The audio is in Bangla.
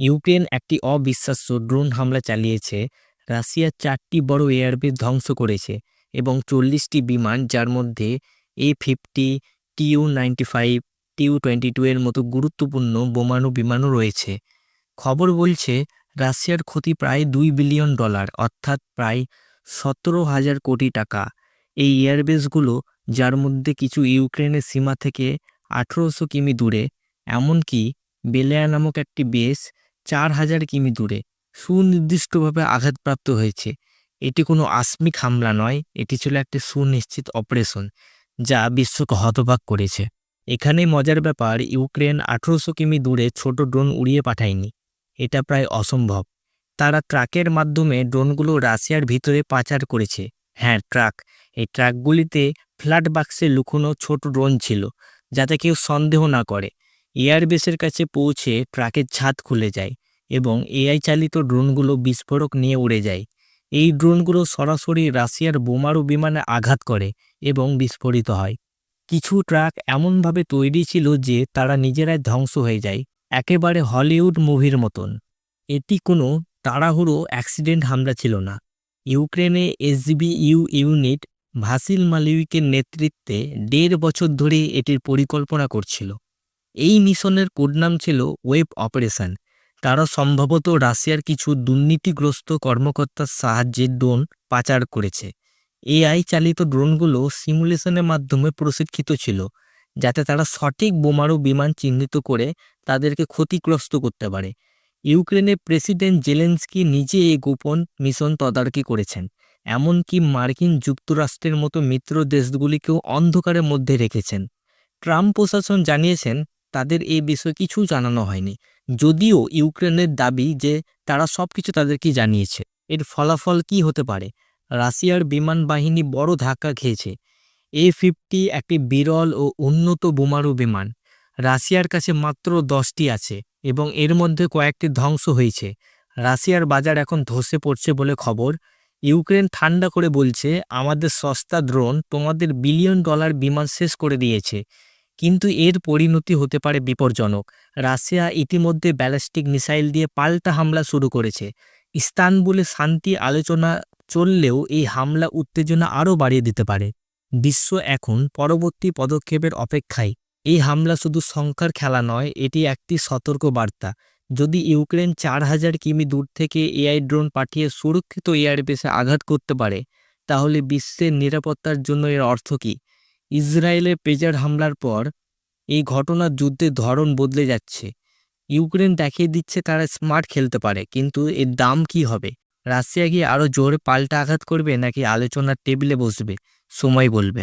ইউক্রেন একটি অবিশ্বাস্য ড্রোন হামলা চালিয়েছে। রাশিয়া 4টি বড় এয়ারবেস ধ্বংস করেছে এবং 40টি বিমান, যার মধ্যে A-50, Tu-95, Tu-22 এর মতো গুরুত্বপূর্ণ বোমারু বিমানও রয়েছে। খবর বলছে রাশিয়ার ক্ষতি প্রায় $2 বিলিয়ন, অর্থাৎ প্রায় 17,000 কোটি টাকা। এই এয়ারবেসগুলো, যার মধ্যে কিছু ইউক্রেনের সীমা থেকে 1800 কিমি দূরে, এমনকি বেলেয়া নামক একটি বেস 4000 কিমি দূরে, সুনির্দিষ্টভাবে আঘাতপ্রাপ্ত হয়েছে। এটি কোনো আকস্মিক হামলা নয়, এটি ছিল একটি সুনিশ্চিত অপারেশন যা বিশ্বকে হতবাক করেছে। এখানেই মজার ব্যাপার, ইউক্রেন 1800 কিমি দূরে ছোট ড্রোন উড়িয়ে পাঠায়নি। এটা প্রায় অসম্ভব। তারা ট্রাকের মাধ্যমে ড্রোনগুলো রাশিয়ার ভিতরে পাচার করেছে। হ্যাঁ, ট্রাক। এই ট্রাকগুলিতে ফ্ল্যাট বাক্সে লুকোনো ছোট ড্রোন ছিল, যাতে কেউ সন্দেহ না করে। এয়ারবেসের কাছে পৌঁছে ট্রাকের ছাদ খুলে যায় এবং এআই চালিত ড্রোনগুলো বিস্ফোরক নিয়ে উড়ে যায়। এই ড্রোনগুলো সরাসরি রাশিয়ার বোমারু বিমানে আঘাত করে এবং বিস্ফোরিত হয়। কিছু ট্রাক এমনভাবে তৈরি ছিল যে তারা নিজেরাই ধ্বংস হয়ে যায়, একেবারে হলিউড মুভির মতন। এটি কোনো তাড়াহুড়ো অ্যাক্সিডেন্ট হামলা ছিল না। ইউক্রেনে এসবিইউ ইউনিট ভাসিল মালিউইকের নেতৃত্বে 1.5 বছর ধরে এটির পরিকল্পনা করছিল। এই মিশনের কোডনাম ছিল ওয়েব অপারেশন। তারা সম্ভবত রাশিয়ার কিছু দুর্নীতিগ্রস্ত কর্মকর্তার সাহায্যে ড্রোন পাচার করেছে। এআই চালিত ড্রোনগুলো সিমুলেশনের মাধ্যমে প্রশিক্ষিত ছিল, যাতে তারা সঠিক বোমারু বিমান চিহ্নিত করে তাদেরকে ক্ষতিগ্রস্ত করতে পারে। ইউক্রেনের প্রেসিডেন্ট জেলেনস্কি নিজে এই গোপন মিশন তদারকি করেছেন, এমনকি মার্কিন যুক্তরাষ্ট্রের মতো মিত্র দেশগুলিকেও অন্ধকারের মধ্যে রেখেছেন। ট্রাম্প প্রশাসন জানিয়েছেন তাদের এই বিষয়ে কিছু জানানো হয়নি, যদিও ইউক্রেনের দাবি যে তারা সবকিছু তাদেরকে জানিয়েছে। এর ফলাফল কি হতে পারে? রাশিয়ার বিমান বাহিনী বড় ধাক্কা খেয়েছে। A-50 একটি বিরল ও উন্নত বোমারু বিমান। রাশিয়ার কাছে মাত্র 10টি আছে এবং এর মধ্যে কয়েকটি ধ্বংস হয়েছে। রাশিয়ার বাজার এখন ধসে পড়ছে বলে খবর। ইউক্রেন ঠান্ডা করে বলছে, আমাদের সস্তা ড্রোন তোমাদের $1 বিলিয়ন বিমান শেষ করে দিয়েছে। কিন্তু এর পরিণতি হতে পারে বিপজ্জনক। রাশিয়া ইতিমধ্যে ব্যালিস্টিক মিসাইল দিয়ে পাল্টা হামলা শুরু করেছে। ইস্তানবুলে শান্তি আলোচনা চললেও এই হামলা উত্তেজনা আরও বাড়িয়ে দিতে পারে। বিশ্ব এখন পরবর্তী পদক্ষেপের অপেক্ষায়। এই হামলা শুধু সংখ্যার খেলা নয়, এটি একটি সতর্ক বার্তা। যদি ইউক্রেন 4000 কিমি দূর থেকে এআই ড্রোন পাঠিয়ে সুরক্ষিত এয়ারবেসে আঘাত করতে পারে, তাহলে বিশ্বের নিরাপত্তার জন্য এর অর্থ কী? ইসরায়েলের পেজার হামলার পর এই ঘটনার যুদ্ধের ধরন বদলে যাচ্ছে। ইউক্রেন দেখিয়ে দিচ্ছে তারা স্মার্ট খেলতে পারে, কিন্তু এর দাম কি হবে? রাশিয়া কি আরও জোরে পাল্টা আঘাত করবে, নাকি আলোচনার টেবিলে বসবে? সময় বলবে।